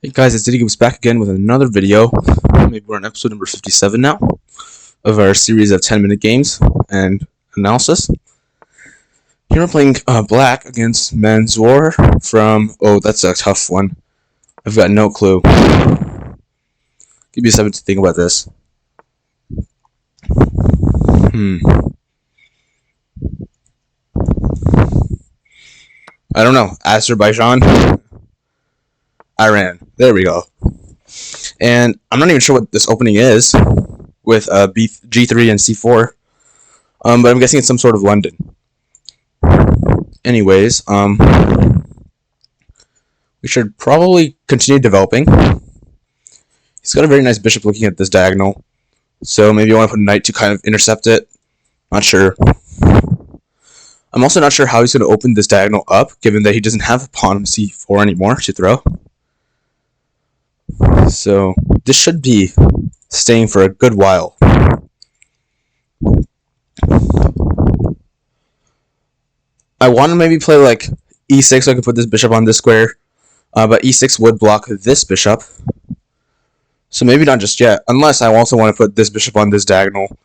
Hey guys, it's Endgame's back again with another video. Maybe we're on episode number 57 now of our series of 10-minute games and analysis. Here we're playing Black against Manzor from... Oh, that's a tough one. I've got no clue. Give me a second to think about this. I don't know. Azerbaijan? Iran. There we go. And I'm not even sure what this opening is with G3 and C4. But I'm guessing it's some sort of London. Anyways, we should probably continue developing. He's got a very nice bishop looking at this diagonal. So maybe I want to put a knight to kind of intercept it. Not sure. I'm also not sure how he's going to open this diagonal up, given that he doesn't have a pawn on C4 anymore to throw. So this should be staying for a good while. I want to maybe play like E6 so I can put this bishop on this square. But E6 would block this bishop. So maybe not just yet. Unless I also want to put this bishop on this diagonal.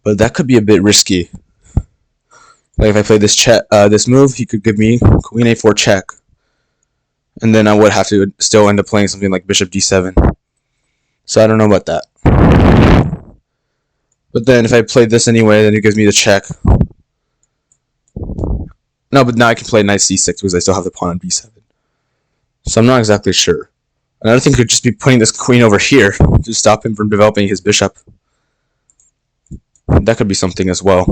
But that could be a bit risky. Like if I play this move, he could give me queen a4 check. And then I would have to still end up playing something like bishop d7. So I don't know about that. But then if I play this anyway, then it gives me the check. No, but now I can play knight c6 because I still have the pawn on b7. So I'm not exactly sure. Another thing could just be putting this queen over here to stop him from developing his bishop. That could be something as well.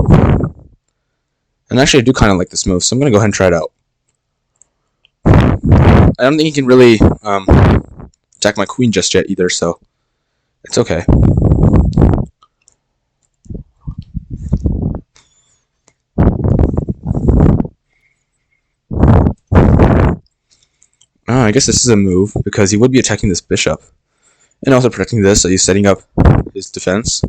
And actually I do kind of like this move, so I'm going to go ahead and try it out. I don't think he can really attack my queen just yet either, so it's okay. I guess this is a move, because he would be attacking this bishop. And also protecting this, so he's setting up his defense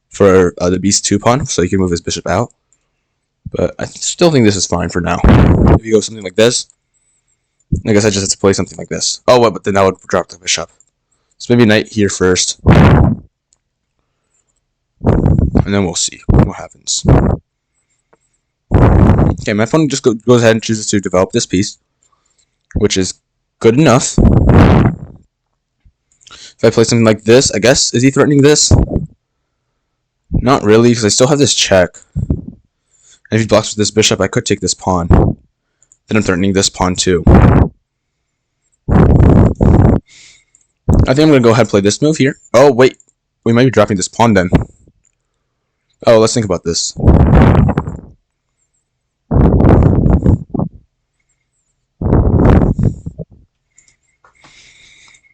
for the b2 pawn, so he can move his bishop out. But I still think this is fine for now. If you go something like this, I guess I just have to play something like this. Oh, but then that would drop the bishop. So maybe knight here first. And then we'll see what happens. Okay, my opponent just goes ahead and chooses to develop this piece, which is good enough. If I play something like this, I guess, is he threatening this? Not really, because I still have this check. And if he blocks with this bishop, I could take this pawn. Then I'm threatening this pawn too. I think I'm going to go ahead and play this move here. Oh, wait. We might be dropping this pawn then. Oh, let's think about this.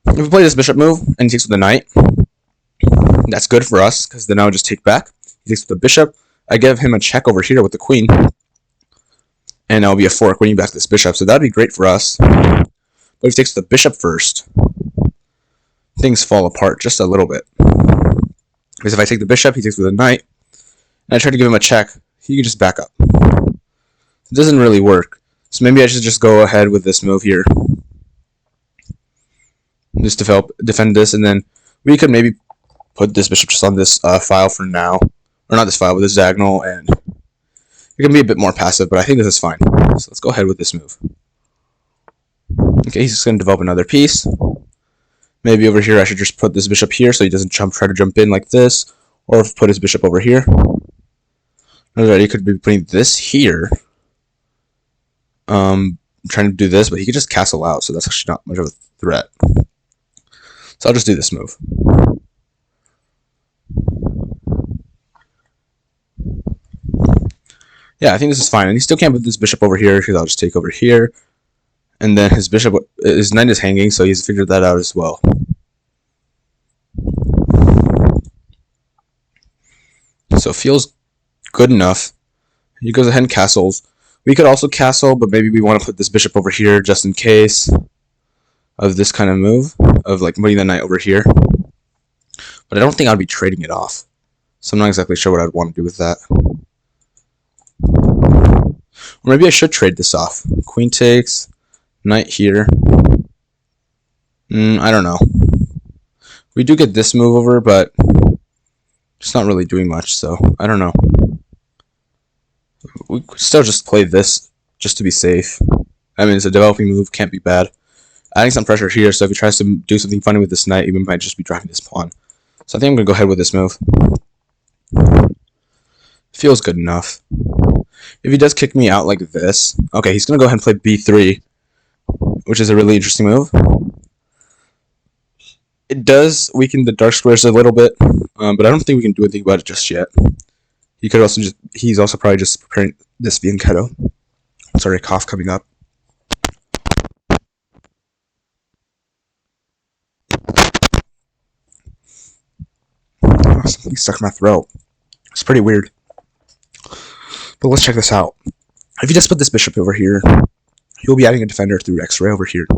If we play this bishop move and he takes with the knight, that's good for us, because then I'll just take back. He takes with the bishop. I give him a check over here with the queen. And that'll be a fork winning back this bishop, so that'd be great for us. But if he takes the bishop first, things fall apart just a little bit. Because if I take the bishop, he takes with a knight, and I try to give him a check, he can just back up. It doesn't really work. So maybe I should just go ahead with this move here. Just defend this, and then we could maybe put this bishop just on this file for now. Or not this file, but this diagonal, and it can be a bit more passive, but I think this is fine. So let's go ahead with this move. Okay, he's just going to develop another piece. Maybe over here I should just put this bishop here so he doesn't try to jump in like this. Or put his bishop over here. Alright, he could be putting this here. Trying to do this, but he could just castle out, so that's actually not much of a threat. So I'll just do this move. Yeah, I think this is fine. And he still can't put this bishop over here, because I'll just take over here. And then his knight is hanging, so he's figured that out as well. So it feels good enough. He goes ahead and castles. We could also castle, but maybe we want to put this bishop over here just in case of this kind of move, of like putting the knight over here. But I don't think I'd be trading it off. So I'm not exactly sure what I'd want to do with that. Or maybe I should trade this off. Queen takes, knight here. I don't know. We do get this move over, but it's not really doing much, so I don't know. We could still just play this just to be safe. I mean, it's a developing move, can't be bad. Adding some pressure here, so if he tries to do something funny with this knight, he might just be driving this pawn. So I think I'm going to go ahead with this move. Feels good enough. If he does kick me out like this, okay, he's going to go ahead and play b3, which is a really interesting move. It does weaken the dark squares a little bit, but I don't think we can do anything about it just yet. He's also probably just preparing this fianchetto. Sorry, a cough coming up. Oh, something stuck in my throat. It's pretty weird. But let's check this out. If you just put this bishop over here, you'll be adding a defender through x-ray over here.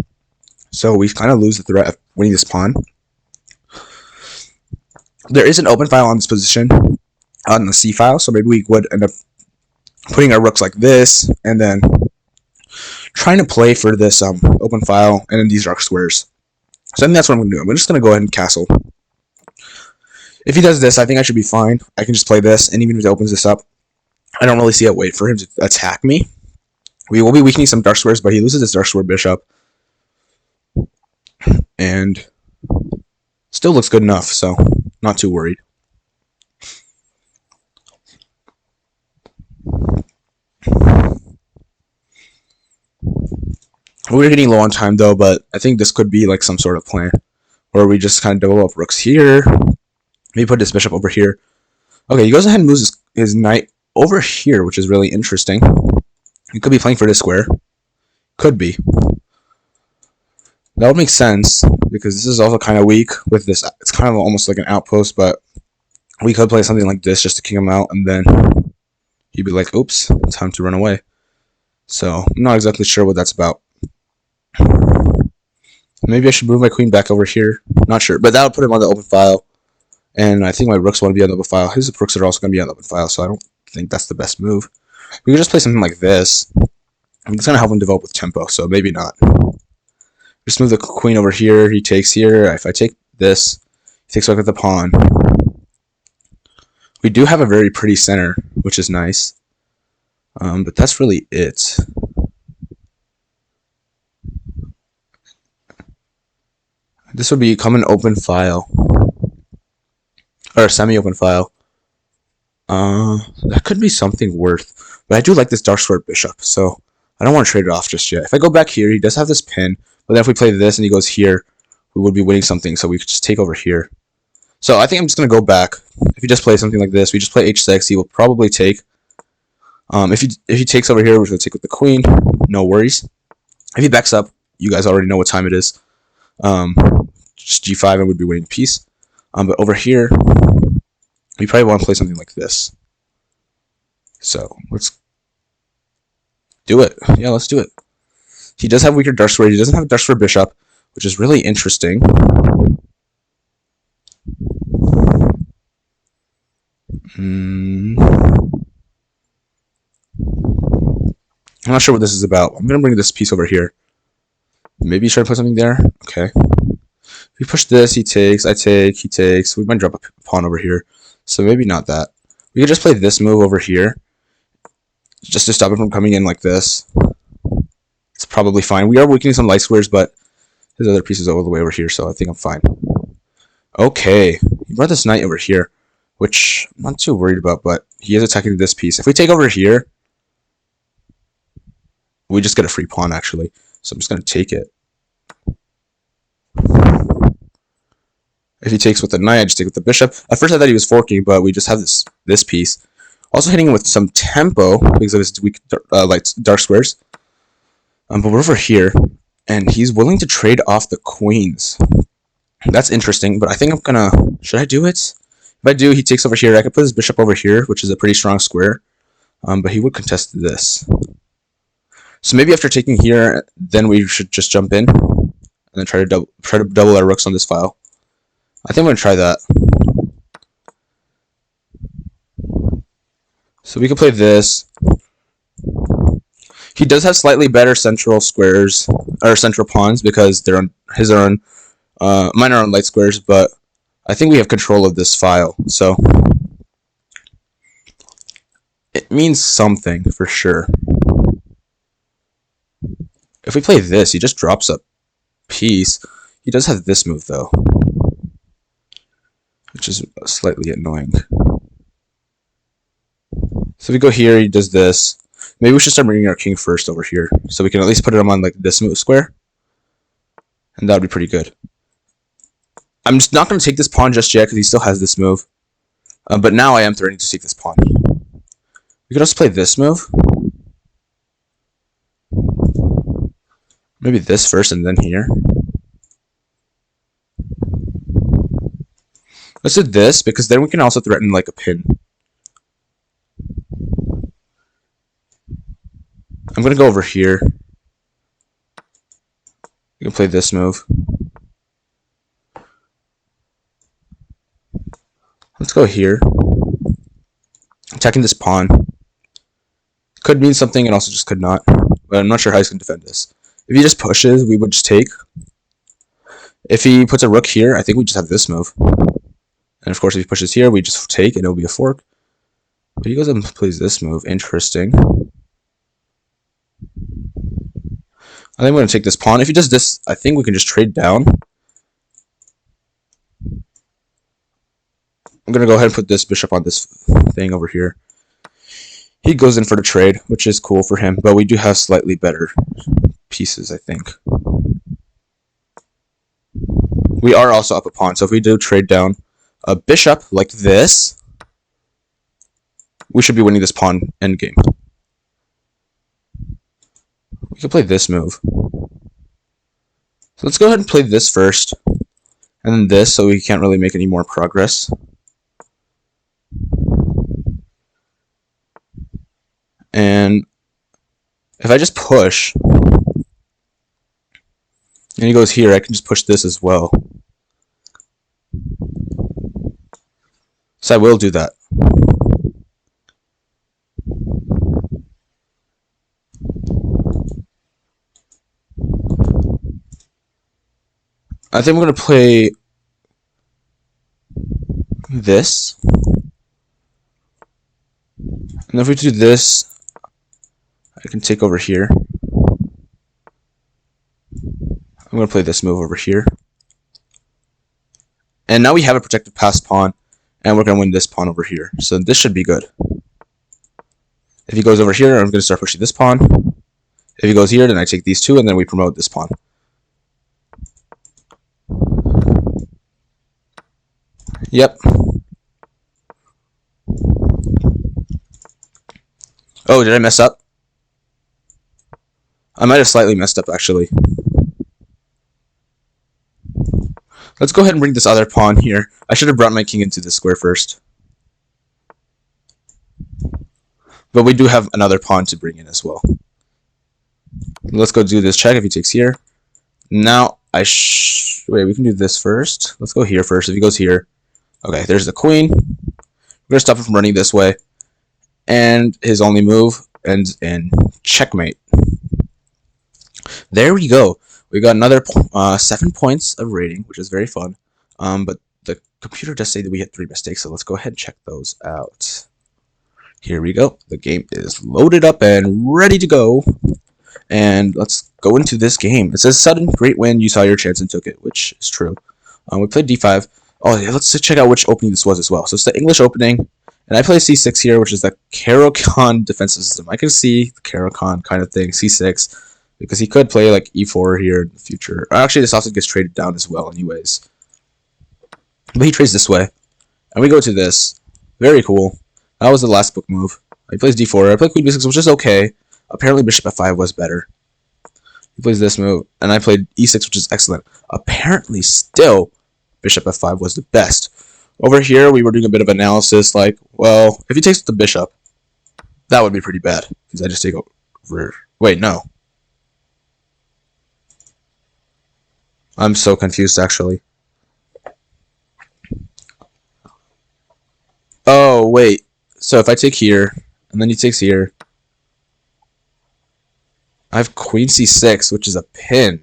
So we kind of lose the threat of winning this pawn. There is an open file on this position on the c file, so maybe we would end up putting our rooks like this, and then trying to play for this open file and then these dark squares. So I think that's what I'm going to do. I'm just going to go ahead and castle. If he does this, I think I should be fine. I can just play this, and even if he opens this up, I don't really see a way for him to attack me. We will be weakening some dark squares, but he loses his dark square bishop. And still looks good enough, so not too worried. We're getting low on time though, but I think this could be like some sort of plan where we just kind of develop rooks here. Maybe put this bishop over here. Okay, he goes ahead and moves his knight over here, which is really interesting. He could be playing for this square. Could be. That would make sense, because this is also kind of weak with this. It's kind of almost like an outpost, but we could play something like this just to kick him out, and then he'd be like, oops, time to run away. So, I'm not exactly sure what that's about. Maybe I should move my queen back over here. Not sure, but that would put him on the open file. And I think my rooks want to be on the open file. His rooks are also going to be on the open file, so I don't think that's the best move. We could just play something like this. It's going to help him develop with tempo, so maybe not. Just move the queen over here. He takes here. If I take this, he takes a look at the pawn. We do have a very pretty center, which is nice. But that's really it. This would become an open file. Or a semi-open file. That could be something worth. But I do like this dark square bishop, so I don't want to trade it off just yet. If I go back here, he does have this pin. But then if we play this and he goes here, we would be winning something, so we could just take over here. So I think I'm just going to go back. If he just plays something like this, we just play h6, he will probably take. If he takes over here, we're going to take with the queen. No worries. If he backs up, you guys already know what time it is. Just g5 and we'd be winning the piece. But over here, we probably want to play something like this. So let's do it. Yeah, let's do it. He does have weaker dark square. He doesn't have a dark square bishop, which is really interesting. I'm not sure what this is about. I'm going to bring this piece over here. Maybe try to put something there. Okay. If we push this, he takes, I take, he takes. We might drop a pawn over here. So maybe not that. We could just play this move over here, just to stop it from coming in like this. It's probably fine. We are weakening some light squares, but his other piece is all the way over here, so I think I'm fine. Okay. He brought this knight over here, which I'm not too worried about, but he is attacking this piece. If we take over here, we just get a free pawn, actually. So I'm just going to take it. If he takes with the knight, I just take with the bishop. At first I thought he was forking, but we just have this piece. Also hitting him with some tempo because of his weak dark squares. But we're over here, and he's willing to trade off the queens. That's interesting, but I think I'm gonna... Should I do it? If I do, he takes over here. I could put his bishop over here, which is a pretty strong square. But he would contest this. So maybe after taking here, then we should just jump in and then try to double our rooks on this file. I think I'm gonna try that. So we can play this. He does have slightly better central squares or central pawns because they're on his are on Mine are on light squares, but I think we have control of this file, so it means something for sure. If we play this, he just drops a piece. He does have this move, though, which is slightly annoying. So if we go here, he does this. Maybe we should start bringing our king first over here, so we can at least put him on like this move square, and that would be pretty good. I'm just not going to take this pawn just yet because he still has this move, but now I am threatening to take this pawn. We could also play this move. Maybe this first and then here. Let's do this because then we can also threaten like a pin. I'm going to go over here. We can play this move. Let's go here. Attacking this pawn. Could mean something and also just could not. But I'm not sure how he's going to defend this. If he just pushes, we would just take. If he puts a rook here, I think we just have this move. And of course, if he pushes here, we just take and it'll be a fork. But he goes and plays this move. Interesting. I think I'm going to take this pawn. If he does this, I think we can just trade down. I'm going to go ahead and put this bishop on this thing over here. He goes in for the trade, which is cool for him, but we do have slightly better pieces, I think. We are also up a pawn, so if we do trade down a bishop like this, we should be winning this pawn endgame. We can play this move. So let's go ahead and play this first, and then this, so we can't really make any more progress. And if I just push, and he goes here, I can just push this as well. So I will do that. I think I'm going to play this. And if we do this, I can take over here. I'm going to play this move over here. And now we have a protected passed pawn, and we're going to win this pawn over here. So this should be good. If he goes over here, I'm going to start pushing this pawn. If he goes here, then I take these two, and then we promote this pawn. Yep. Oh, did I mess up? I might have slightly messed up, actually. Let's go ahead and bring this other pawn here. I should have brought my king into this square first. But we do have another pawn to bring in as well. Let's go do this check if he takes here. Now, wait, we can do this first. Let's go here first if he goes here. Okay, there's the queen. We're going to stop him from running this way. And his only move ends in checkmate. There we go. We got another 7 points of rating, which is very fun. But the computer does say that we had 3 mistakes, so let's go ahead and check those out. Here we go. The game is loaded up and ready to go. And let's go into this game. It says, sudden great win, you saw your chance and took it, which is true. We played d5. Oh, yeah, let's check out which opening this was as well. So it's the English opening. And I play c6 here, which is the Caro-Kann defensive system. I can see the Caro-Kann kind of thing, c6. Because he could play like e4 here in the future. Actually, this also gets traded down as well anyways. But he trades this way. And we go to this. Very cool. That was the last book move. He plays d4. I play queen b6, which is okay. Apparently, bishop f5 was better. He plays this move. And I played e6, which is excellent. Apparently, still, bishop f5 was the best. Over here, we were doing a bit of analysis. Like, well, if he takes the bishop, that would be pretty bad. Because I just take over. Wait, no. I'm so confused, actually. Oh, wait. So if I take here, and then he takes here, I have queen c6, which is a pin.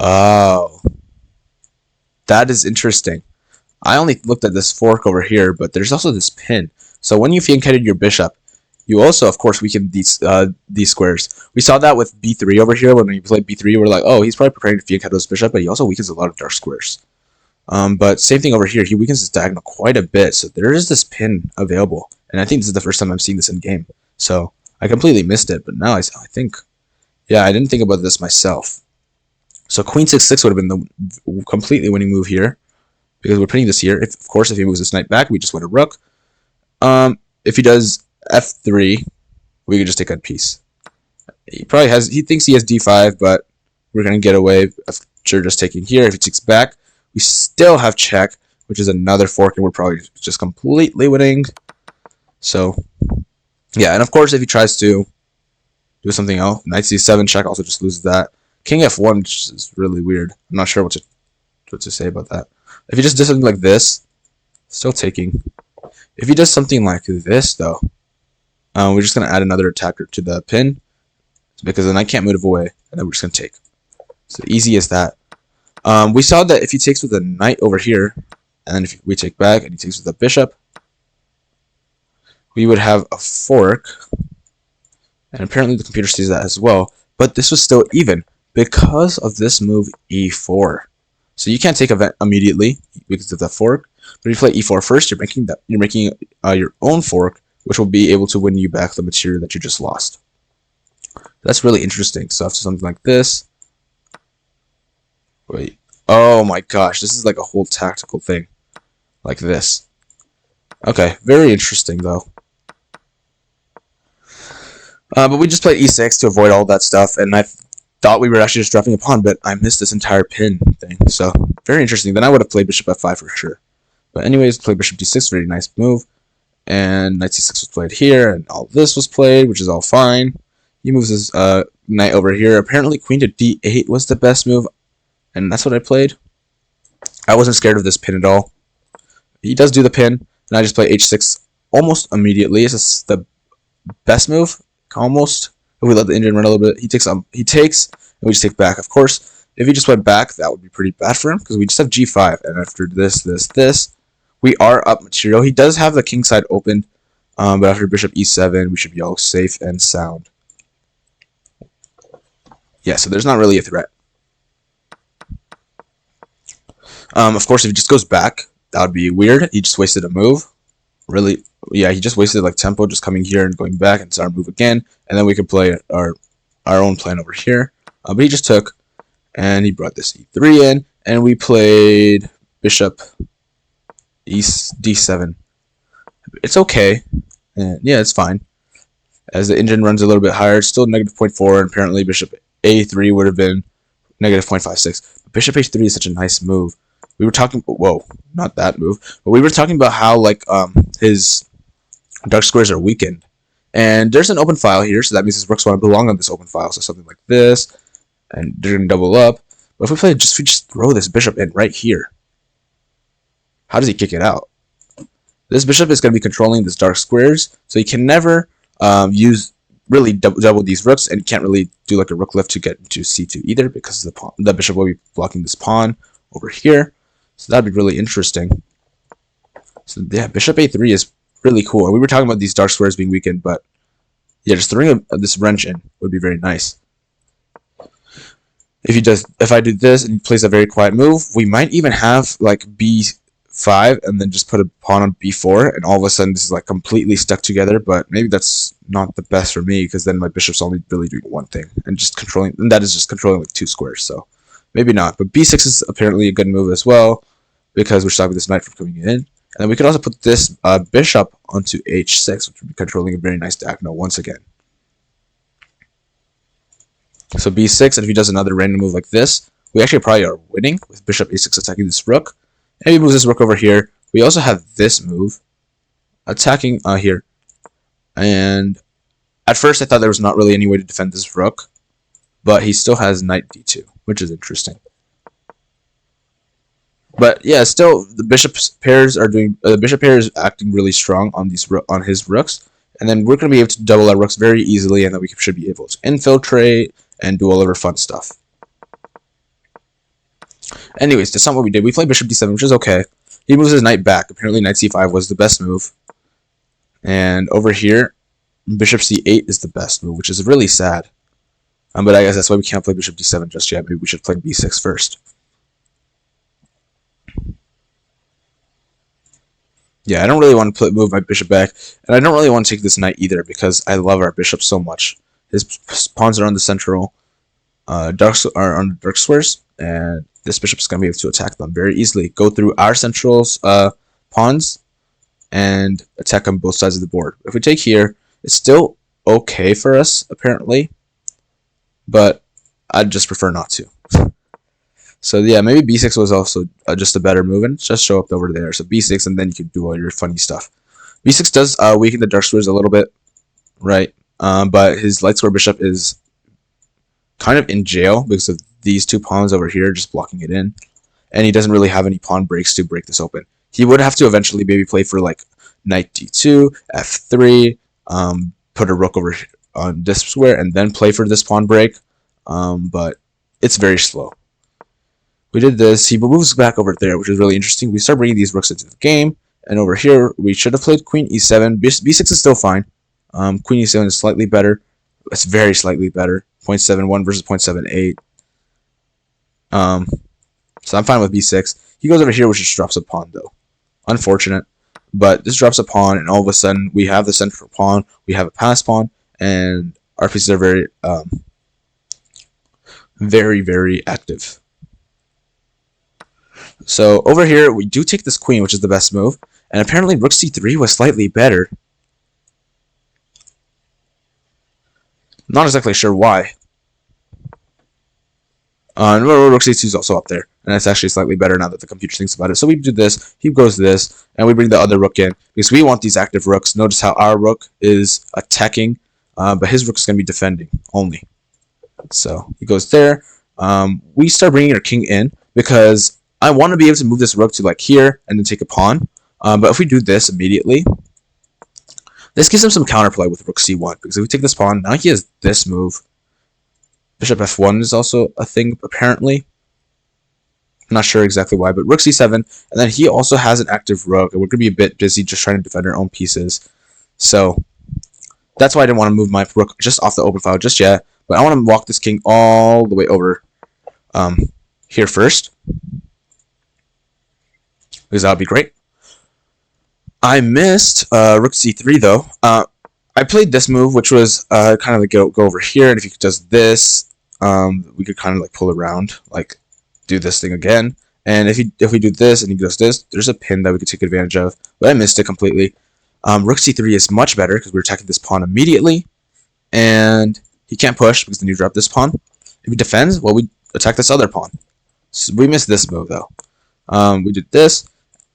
Oh, that is interesting. I only looked at this fork over here, but there's also this pin. So when you fianchetted your bishop, you also, of course, weakened these squares. We saw that with b3 over here. When we played b3, we're like, oh, he's probably preparing to fianchetto his bishop, but he also weakens a lot of dark squares. But same thing over here. He weakens his diagonal quite a bit, so there is this pin available. And I think this is the first time I'm seeing this in game. So I completely missed it, but now I think, yeah, I didn't think about this myself. So queen 6-6 would have been the completely winning move here, because we're putting this here. Of course, if he moves this knight back, we just win a rook. If he does f3, we could just take a piece. He thinks he has d5, but we're going to get away after just taking here. If he takes back, we still have check, which is another fork, and we're probably just completely winning. So, yeah, and of course, if he tries to do something else, knight c7 check also just loses that. King f1, which is really weird. I'm not sure what to say about that. If he just does something like this, still taking. If he does something like this, though, we're just going to add another attacker to the pin, because the knight can't move away, and then we're just going to take. So easy as that. We saw that if he takes with a knight over here, and then if we take back and he takes with a bishop, we would have a fork. And apparently the computer sees that as well. But this was still even because of this move e4. So you can't take event immediately because of the fork. But if you play e4 first, you're making your own fork, which will be able to win you back the material that you just lost. That's really interesting. So after something like this, wait, oh my gosh, this is like a whole tactical thing, like this. Okay, very interesting though. But we just played e6 to avoid all that stuff, and I thought we were actually just dropping a pawn, but I missed this entire pin thing. So very interesting. Then I would have played bishop f5 for sure. But anyways, played bishop d6, very nice move. And knight c6 was played here, and all this was played, which is all fine. He moves his knight over here. Apparently queen to d8 was the best move, and that's what I played. I wasn't scared of this pin at all. He does do the pin, and I just play h6 almost immediately. This is the best move, almost. If we let the Indian run a little bit, he takes, and we just take back. Of course, if he just went back, that would be pretty bad for him, because we just have g5, and after this, we are up material. He does have the king side open, but after bishop e7, we should be all safe and sound. Yeah, so there's not really a threat. Of course, if he just goes back, that would be weird. He just wasted a move. Really, yeah, he just wasted like tempo, just coming here and going back, and it's our move again, and then we could play our own plan over here. But he just took, and he brought this e3 in, and we played bishop d7. It's okay, and yeah, it's fine. As the engine runs a little bit higher, it's still negative 0.4, and apparently bishop a3 would have been negative 0.56. But bishop h3 is such a nice move. We were talking, whoa, not that move, but we were talking about how like his dark squares are weakened, and there's an open file here, so that means his rooks want to belong on this open file. So something like this, and they're gonna double up. But if we just throw this bishop in right here, how does he kick it out? This bishop is going to be controlling this dark squares, so he can never really double these rooks, and he can't really do like a rook lift to get into c2 either, because the bishop will be blocking this pawn over here. So that'd be really interesting. So yeah, bishop a3 is really cool. And we were talking about these dark squares being weakened, but yeah, just throwing this wrench in would be very nice. If I do this and he plays a very quiet move, we might even have like b5 and then just put a pawn on b4, and all of a sudden this is like completely stuck together. But maybe that's not the best for me, because then my bishop's only really doing one thing, and that is just controlling like two squares. So maybe not. But b6 is apparently a good move as well, because we're stopping this knight from coming in. And then we could also put this bishop onto h6, which would be controlling a very nice diagonal once again. So b6, and if he does another random move like this, we actually probably are winning with bishop a6 attacking this rook. And he moves this rook over here. We also have this move attacking here. And at first I thought there was not really any way to defend this rook, but he still has knight d2, which is interesting. But yeah, still the bishop pairs are doing. The bishop pair is acting really strong on his rooks, and then we're going to be able to double our rooks very easily, and then we should be able to infiltrate and do all of our fun stuff. Anyways, that's not what we did. We played bishop d7, which is okay. He moves his knight back. Apparently, knight c5 was the best move. And over here, bishop c8 is the best move, which is really sad. But I guess that's why we can't play bishop d7 just yet. Maybe we should play b6 first. Yeah, I don't really want to move my bishop back, and I don't really want to take this knight either because I love our bishop so much. His pawns are on the central on the dark squares, and this bishop is going to be able to attack them very easily. Go through our central pawns and attack on both sides of the board. If we take here, it's still okay for us apparently, but I'd just prefer not to. So yeah, maybe b6 was also just a better move, and just show up over there. So b6, and then you can do all your funny stuff. b6 does weaken the dark squares a little bit, right? But his light square bishop is kind of in jail because of these two pawns over here just blocking it in, and he doesn't really have any pawn breaks to break this open. He would have to eventually maybe play for like knight d2, f3, put a rook over on this square, and then play for this pawn break, but it's very slow. We did this. He moves back over there, which is really interesting. We start bringing these rooks into the game, and over here we should have played queen e7. b6 is still fine. Queen e7 is slightly better. It's very slightly better. 0.71 versus 0.78. So I'm fine with b6. He goes over here, which just drops a pawn, though. Unfortunate. But this drops a pawn, and all of a sudden we have the central pawn, we have a pass pawn, and our pieces are very, very active. So over here, we do take this queen, which is the best move, and apparently rook c3 was slightly better. Not exactly sure why. Rook c2 is also up there, and it's actually slightly better now that the computer thinks about it. So we do this, he goes this, and we bring the other rook in, because we want these active rooks. Notice how our rook is attacking, but his rook is going to be defending only. So he goes there. We start bringing our king in, because I want to be able to move this rook to like here, and then take a pawn. But if we do this immediately, this gives him some counterplay with rook c1, because if we take this pawn, now he has this move. Bishop f1 is also a thing, apparently. I'm not sure exactly why, but rook c7, and then he also has an active rook, and we're going to be a bit busy just trying to defend our own pieces. So that's why I didn't want to move my rook just off the open file just yet, but I want to walk this king all the way over here first, because that would be great. I missed rook c3, though. I played this move, which was kind of like go over here, and if he does this, we could kind of like pull around, like do this thing again. And if we do this and he does this, there's a pin that we could take advantage of, but I missed it completely. Rook c3 is much better because we're attacking this pawn immediately, and he can't push because then you drop this pawn. If he defends, well, we attack this other pawn. So we missed this move though. We did this,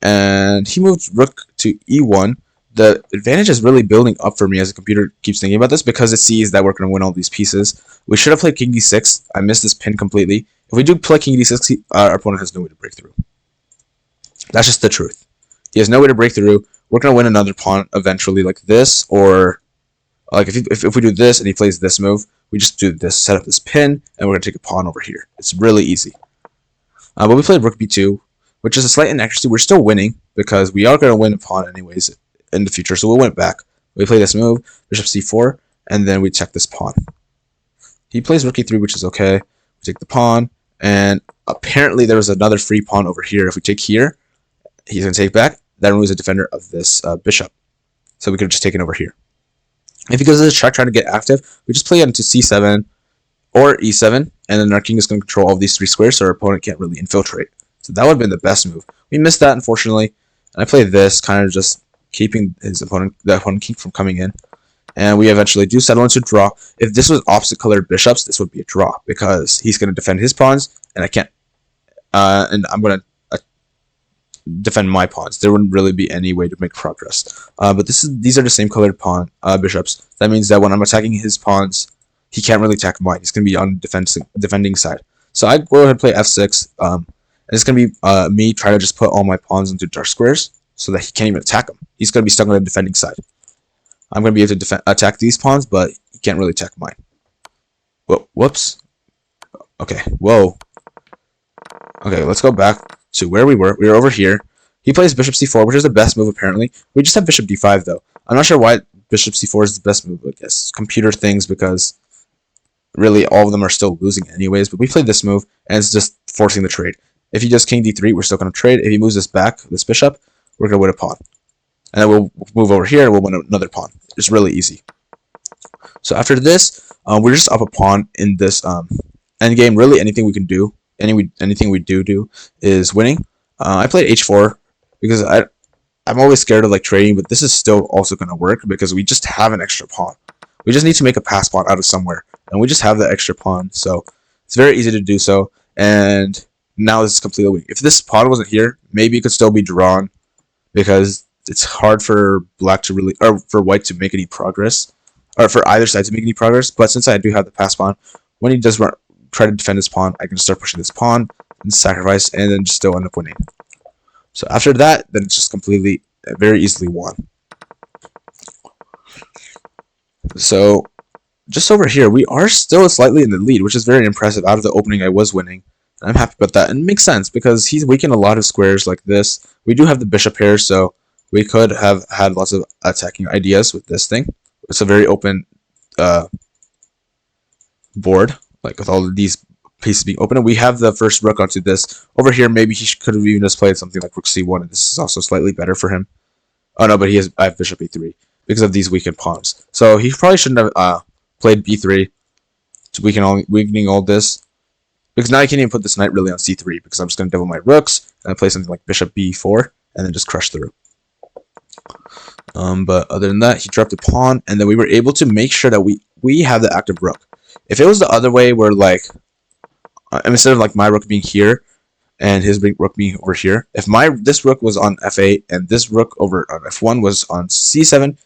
and he moved rook to e1. The advantage is really building up for me as the computer keeps thinking about this, because it sees that we're going to win all these pieces. We should have played king d6. I missed this pin completely. If we do play king d6, our opponent has no way to break through. That's just the truth. He has no way to break through. We're going to win another pawn eventually, like this, or like if we do this and he plays this move, we just do this, set up this pin, and we're going to take a pawn over here. It's really easy. But we played rook b2, which is a slight inaccuracy. We're still winning, because we are going to win a pawn anyways in the future, so we went back. We play this move, bishop c4, and then we check this pawn. He plays rook e3, which is okay. We take the pawn, and apparently there was another free pawn over here. If we take here, he's going to take back. That removes a defender of this bishop, so we could have just taken over here. If he goes to the check trying to get active, we just play into c7 or e7, and then our king is going to control all these three squares, so our opponent can't really infiltrate. So that would have been the best move. We missed that, unfortunately, and I played this, kind of just keeping the opponent king from coming in, and we eventually do settle into draw. If this was opposite colored bishops, this would be a draw, because he's going to defend his pawns, and I can't, and I'm going to defend my pawns. There wouldn't really be any way to make progress. But these are the same colored pawn bishops. That means that when I'm attacking his pawns, he can't really attack mine. He's going to be on the defending side. So I go ahead and play f6. And it's going to be me trying to just put all my pawns into dark squares, so that he can't even attack them. He's going to be stuck on the defending side. I'm going to be able to attack these pawns, but he can't really attack mine. Whoa, whoops. Okay, whoa. Okay, let's go back to where we were. We were over here. He plays bishop c4, which is the best move apparently. We just have bishop d5 though. I'm not sure why bishop c4 is the best move. I guess computer things, because really all of them are still losing anyways. But we played this move, and it's just forcing the trade. If he does king d3, we're still going to trade. If he moves this back, this bishop, we're going to win a pawn. And then we'll move over here and we'll win another pawn. It's really easy. So after this, we're just up a pawn in this endgame. Really, anything we can do, anything we do is winning. I played h4 because I'm always scared of like trading, but this is still also going to work because we just have an extra pawn. We just need to make a pass pawn out of somewhere, and we just have the extra pawn, so it's very easy to do so. And now this is completely winning. If this pawn wasn't here, maybe it could still be drawn because it's hard for black to really, or for white to make any progress, or for either side to make any progress. But since I do have the pass pawn, when he does try to defend his pawn, I can start pushing this pawn and sacrifice, and then just still end up winning. So after that, then it's just completely, very easily won. So just over here, we are still slightly in the lead, which is very impressive. Out of the opening, I was winning. I'm happy about that, and it makes sense because he's weakened a lot of squares like this. We do have the bishop here, so we could have had lots of attacking ideas with this thing. It's a very open board, like with all of these pieces being open. And we have the first rook onto this. Over here, maybe he could have even just played something like rook c1, and this is also slightly better for him. Oh no, but I have bishop e3 because of these weakened pawns. So he probably shouldn't have played b3 to weakening all this. Because now I can't even put this knight really on c3 because I'm just going to double my rooks and I play something like bishop b4 and then just crush the rook. But other than that, he dropped a pawn, and then we were able to make sure that we have the active rook. If it was the other way, where like instead of like my rook being here and his rook being over here, if this rook was on f8 and this rook over on f1 was on c7,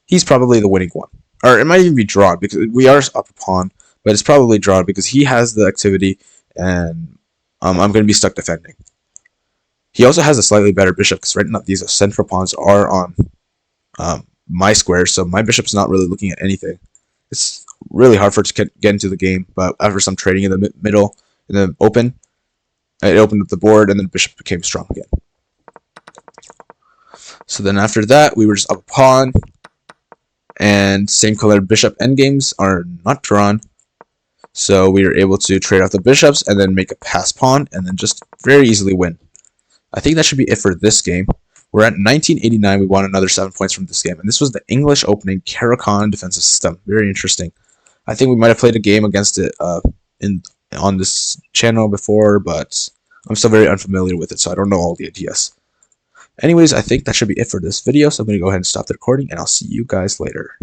he's probably the winning one. Or it might even be drawn because we are up a pawn, but it's probably drawn because he has the activity and I'm going to be stuck defending. He also has a slightly better bishop because right now these central pawns are on my square, so my bishop's not really looking at anything. It's really hard for it to get into the game, but after some trading in the middle, in the open, it opened up the board and then bishop became strong again. So then after that, we were just up a pawn, and same color bishop endgames are not drawn. So we were able to trade off the bishops and then make a pass pawn and then just very easily win. I think that should be it for this game. We're at 1989. We won another 7 points from this game. And this was the English opening Caro-Kann defensive system. Very interesting. I think we might have played a game against it on this channel before, but I'm still very unfamiliar with it, so I don't know all the ideas. Anyways, I think that should be it for this video, so I'm going to go ahead and stop the recording, and I'll see you guys later.